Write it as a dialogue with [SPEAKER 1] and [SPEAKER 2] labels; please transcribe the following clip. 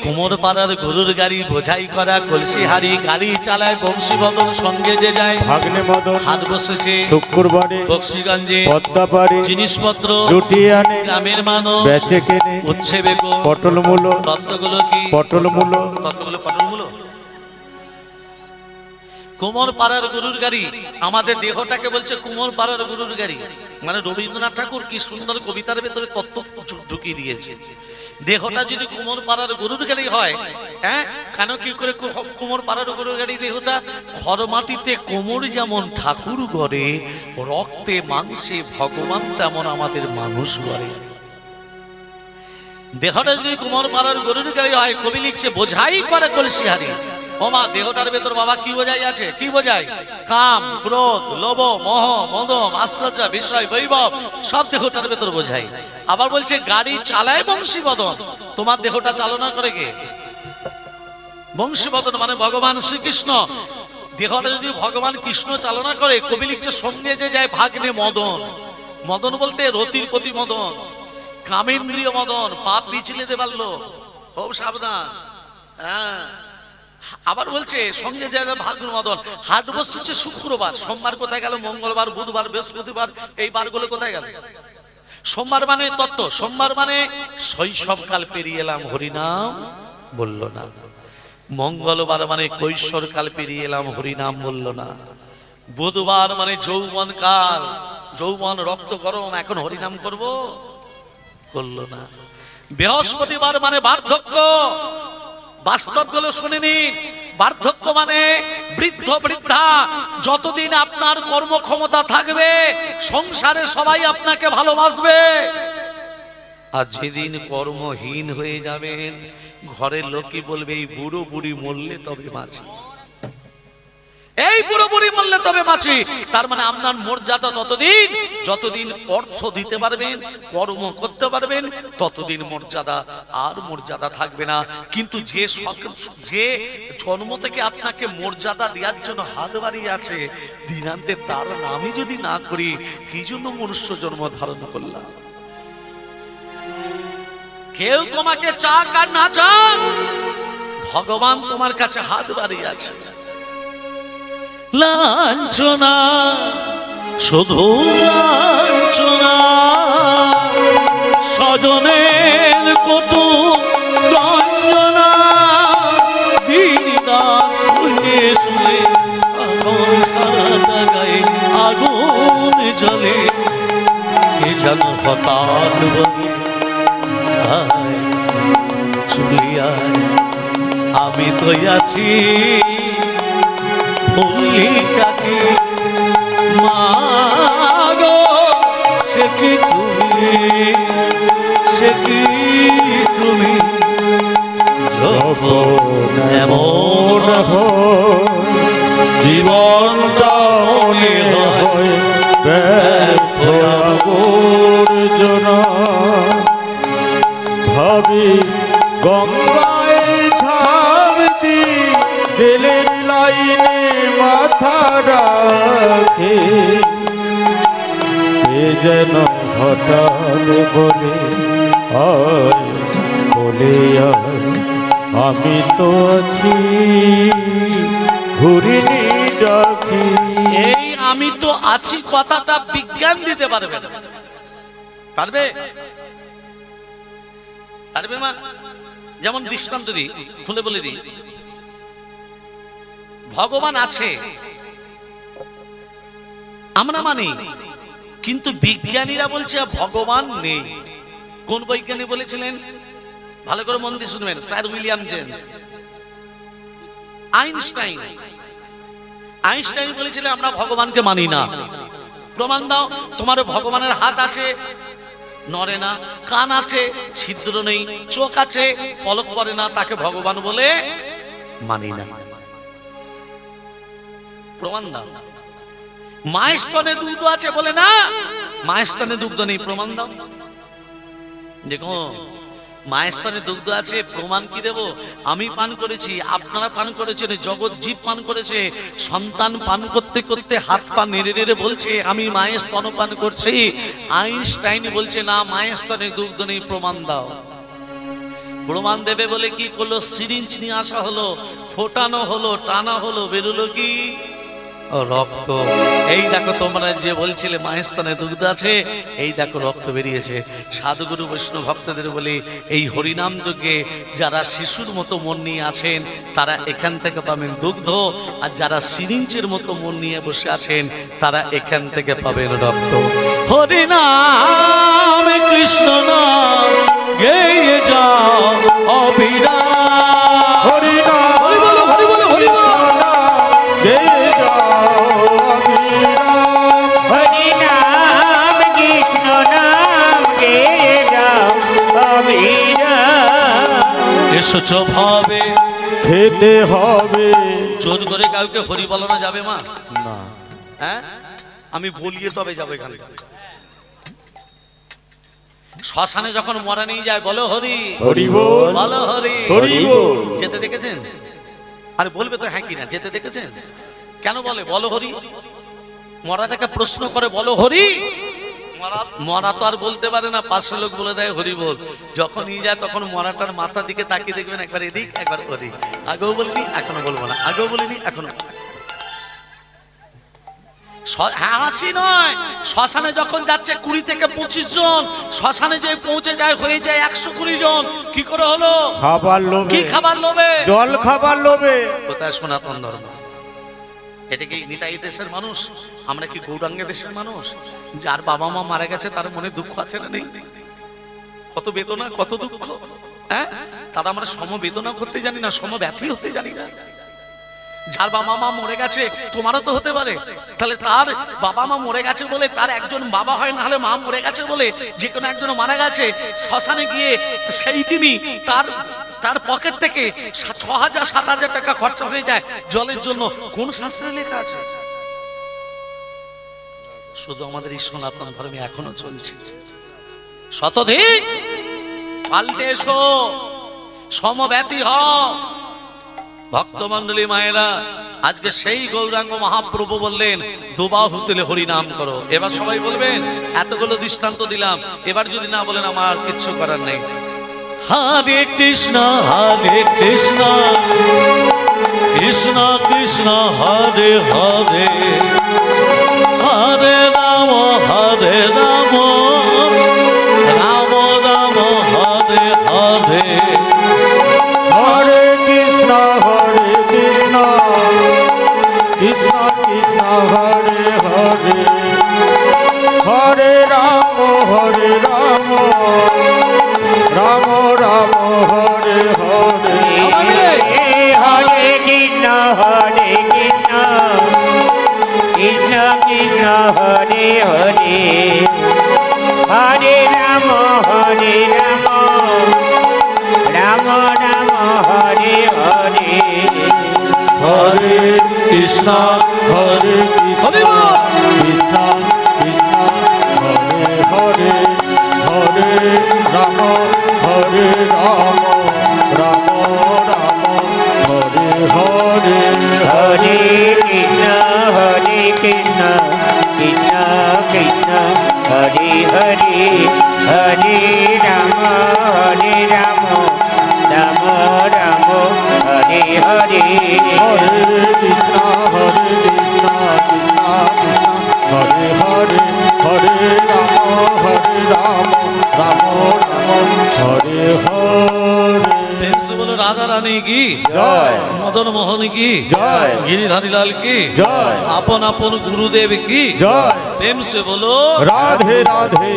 [SPEAKER 1] কোমর পাড়ার গরুর গাড়ি বোঝাই করা কলসি হাড়ি গাড়ি চালায় বংশীবদন সঙ্গে যে যায়
[SPEAKER 2] ভাগ্নে মদন
[SPEAKER 1] হাট বসেছে
[SPEAKER 2] শুক্রবারে
[SPEAKER 1] বক্সিগঞ্জে
[SPEAKER 2] পদ্মাপাড়ে
[SPEAKER 1] জিনিসপত্র
[SPEAKER 2] জুটিয়ে আনে
[SPEAKER 1] গ্রামের মানুষ
[SPEAKER 2] বেচে কেনে
[SPEAKER 1] উচ্ছে বেগুন
[SPEAKER 2] পটল মূলো
[SPEAKER 1] তত্ত্বগুলো কি
[SPEAKER 2] পটল মূলো
[SPEAKER 1] তত্ত্বগুলো পটল মূলো কোমর পাড়ার গরুর গাড়ি আমাদের দেহটাকে বলছে কোমর পাড়ার গরুর গাড়ি মানে রবীন্দ্রনাথ ঠাকুর কি সুন্দর কবিতার ভেতরে তত্ত্ব ঢুকিয়ে দিয়েছে দেহটা যদি কোমর পাড়ার গরুর গাড়ি হয় হ্যাঁ কেন কি করে কোমর পাড়ার গরুর গাড়ি দেহটা খড়মাটিতে কোমর যেমন ঠাকুর গড়ে রক্তে মাংসে ভগবান তেমন আমাদের মানুষ গড়ে দেহটা যদি কোমর পাড়ার গরুর গাড়ি হয় কবি লিখছে বোঝাই করে কলসি হারি ওমা দেহটার ভেতর বাবা কি বোঝাই আছে কি বোঝাই কাম ক্রোধ লোভ মোহ মদ আশ্চর্য বিষয় বৈভব সব দেহটার ভেতর বোঝাই আবার বলছে গাড়ি চালায় বংশীবদন তোমার দেহটা চালনা করে কে বংশীবদন মানে ভগবান শ্রীকৃষ্ণ দেহটা যদি ভগবান কৃষ্ণ চালনা করে কবি লিখছে সঙ্গে যে যায় ভাগ্নে মদন মদন বলতে রতির প্রতি মদন কামেন্দ্রীয় মদন পাপ পিছলে যে পারলো খুব সাবধান হ্যাঁ আবার বলছে সঙ্গে জায়গা ভাগ্ন মদন হাট বসছে শুক্রবার সোমবার কোথায় গেল মঙ্গলবার বুধবার বৃহস্পতিবার এই বারগুলো কোথায় গেল সোমবার মানে তত্ত্ব সোমবার মানে শৈশবকাল পেরিয়ে এলাম হরিনাম বলল না মঙ্গলবার মানে কৈশোরকাল পেরিয়ে এলাম হরিনাম বলল না বুধবার মানে যৌবন কাল যৌবন রক্ত গরম এখন হরিনাম করব বলল না বৃহস্পতিবার মানে বার্ধক্য বাস্তবগুলো শুনে নিন বার্ধক্য মানে বৃদ্ধ বৃদ্ধা যতদিন আপনার কর্মক্ষমতা থাকবে সংসারে সবাই আপনাকে ভালোবাসবে আর যেদিন কর্মহীন হয়ে যাবেন ঘরের লোকই বলবে এই বুড়ো বুড়ি মরলে তবে বাঁচি এই বুড়ো বুড়ি মরলে তবে বাঁচি তার মানে আপনার মর্যাদা ততদিন যতদিন অর্থ দিতে পারবেন কর্ম করতে পারবেন ততদিন মর্যাদা আর মর্যাদা থাকবে না কিন্তু যে জন্ম থেকে আপনাকে মর্যাদা দেওয়ার জন্য হাত বাড়িয়ে আছে দিনান্তে তার নামই যদি না করি কি জন্য মনুষ্য জন্ম ধারণ করলাম কেউ তোমাকে চাক আর না চাক ভগবান তোমার কাছে হাত বাড়িয়ে আছে লাঞ্ছনা শুধু লাঞ্ছনা স্বজনের কটু রঞ্জনা দিন রাত শুয়ে শুয়ে এখন সারাটা গায়ে আগুন জ্বলে কে যেন হঠাৎ বলে চুলিয়ায় আমি তো আছি ভুলিটাকে মাগো সে কি তুমি যখন এমন
[SPEAKER 2] জীবনটা মনে হয় ব্যর্থ আবর্জনা ভাবি গঙ্গায় ঝাঁপ দি রেলের লাইনে মাথা রাখে কে যেন হঠাৎ বলে আয় বলে আয় আমি তো আছি ঘুরিনি ডাকি
[SPEAKER 1] এই আমি তো আছি কথাটা বিজ্ঞান দিতে পারবে না পারবে পারবে মা যেমন দৃষ্টান্ত দিই খুলে বলে দিই ভগবান আছে আমরা মানি কিন্তু বিজ্ঞানীরা বলছে ভগবান নেই কোন বৈজ্ঞানিক বলেছিলেন ভালো করে মন দিয়ে শুনবেন স্যার উইলিয়াম জেমস আইনস্টাইন বলেছিলেন আমরা ভগবানকে মানি না প্রমাণ দাও তোমার ভগবানের হাত আছে নড়ে না কান আছে ছিদ্র নেই চোখ আছে পলক পড়ে না তাকে ভগবান বলে মানি না প্রমাণ দাও মায়ের স্তনে দুগ্ধ আছে বলে না মায়ের স্তনে দুগ্ধ নেই প্রমাণ দাও দেখো মায়ের স্তনে দুগ্ধ আছে প্রমাণ কি দেব আমি পান করেছি আপনারা পান করেছেন জগৎ জীব পান করেছে সন্তান পান করতে করতে হাত পা নেড়ে নেড়ে বলছে আমি মায়ের স্তন পান করছি আইনস্টাইন বলছে না মায়ের স্তনে দুগ্ধ নেই প্রমাণ দাও প্রমাণ দেবে বলে কি করলো, সিরিঞ্জ নিয়ে আসা হলো, ফোটানো হলো, টানা হলো, বেরোলো কি রক্ত। এই দেখো তোমরা যে বলছিলে মায়ের স্থানে দুগ্ধ আছে, এই দেখো রক্ত বেরিয়েছে। সাধুগুরু বৈষ্ণব ভক্তদের বলি, এই হরিনাম যজ্ঞে যারা শিশুর মতো মন নিয়ে আছেন তারা এখান থেকে পাবেন দুগ্ধ, আর যারা সিরিঞ্জের মতো মন নিয়ে বসে আছেন তারা এখান থেকে পাবেন রক্ত। হরিনাম কৃষ্ণ নাম গেয়ে যাও অবিরাম।
[SPEAKER 2] হরিনাম
[SPEAKER 1] হরি বলো, হরি বলো, হরি বলো।
[SPEAKER 2] গেয়ে যাও অবিরাম।
[SPEAKER 3] হরি নাম কৃষ্ণ নাম গেয়ে যাও অবিরাম।
[SPEAKER 1] এসেছ ভাবে
[SPEAKER 2] খেতে হবে
[SPEAKER 1] জোর করে কাউকে হরি বলানো যাবে মা?
[SPEAKER 2] না।
[SPEAKER 1] হ্যাঁ, আমি বলিয়ে তবে যাবো এখানে। শ্মশানে যখন মরা নিয়ে যায় বলো হরি,
[SPEAKER 2] হরি বল,
[SPEAKER 1] বলো হরি।
[SPEAKER 2] হরি বল।
[SPEAKER 1] যেতে দেখেছেন? আরে বলবে তো হ্যাঁ কিনা, যেতে দেখেছেন? কেন বলে বলো হরি? মরাটাকে প্রশ্ন করে বলো হরি। মরা তো আর বলতে পারে না, পাশের লোক বলে দেয় হরি বল। যখন নিয়ে যায় তখন মরাটার মাথার দিকে তাকিয়ে দেখবেন, একবার এদিক একবার ওদিক। আগেও বলিনি এখনো বলবো না, আগেও বলিনি এখনো। হ্যাঁ হাসি নয়, শ্মশানে যখন যাচ্ছে 20 থেকে 25 জন, শ্মশানে যে পৌঁছে যায় হয়ে যায় 120 জন। কি করে হলো?
[SPEAKER 2] খাবার লোভে,
[SPEAKER 1] কি খাবার লোভে?
[SPEAKER 2] জল খাবার লোভে।
[SPEAKER 1] কোথায় সনাতন ধর্ম? এটা কি নিতাই দেশের মানুষ? আমরা কি গৌরাঙ্গ দেশের মানুষ? যার বাবা মা মারা গেছে তার মনে দুঃখ আছে না নেই? কত বেদনা, কত দুঃখ। হ্যাঁ, তারা আমরা সমবেদনা করতে জানি না, সমব্যথী হতে জানি না। যার বাবা মা মরে গেছে, তোমারও তো হতে পারে। তাহলে তার বাবা মা মরে গেছে বলে তার একজন বাবা হয়, না হলে মা মরে গেছে বলে যে কোনো একজন মারা গেছে, শ্মশানে গিয়ে সেই দিনই তার পকেট থেকে 6,000-7,000 টাকা খরচা হয়ে যায় জলের জন্য। কোন শাস্ত্রে লেখা আছে? শুধু আমাদের এই সনাতন ধর্মে এখনো চলছে। শতধিক পাল্টে এসো, সমব্যথী হও। ভক্তমণ্ডলী মায়েরা, আজকে সেই গৌরাঙ্গ মহাপ্রভু বললেন দুবাহু তুলে হরি নাম করো। এবার সবাই বলবেন, এতগুলো দৃষ্টান্ত দিলাম, এবার যদি না বলেন আমার কিচ্ছু করার নেই। হরে কৃষ্ণ কৃষ্ণ কৃষ্ণ হরে হরে, হরে রাম রাম রাম হরে হরে।
[SPEAKER 2] হরে কৃষ্ণ কৃষ্ণ কৃষ্ণ হরে হরে, হরে রাম রাম রাম হরে হরে।
[SPEAKER 3] হরে কৃষ্ণ কৃষ্ণ কৃষ্ণ হরে হরে, হরে রাম রাম রাম হরে হরে।
[SPEAKER 2] হরে কৃষ্ণ কৃষ্ণ কৃষ্ণ কৃষ্ণ হরে হরে, হরে রাম রাম রাম হরে হরে।
[SPEAKER 3] হরে কৃষ্ণ কৃষ্ণ কৃষ্ণ হরে হরে, হরে রাম রাম রাম হরে হরে।
[SPEAKER 2] হরে কৃষ্ণ কৃষ্ণ কৃষ্ণ হরে হরে, হরে রাম রাম রাম হরে হরে।
[SPEAKER 1] প্রেমসে বলো রাধা রানী কি
[SPEAKER 2] জয়,
[SPEAKER 1] মদন মোহন কি
[SPEAKER 2] জয়,
[SPEAKER 1] গিরিধারী লাল কি
[SPEAKER 2] জয়,
[SPEAKER 1] আপন আপন গুরুদেব কি
[SPEAKER 2] জয়।
[SPEAKER 1] প্রেমসে বলো
[SPEAKER 2] রাধে রাধে।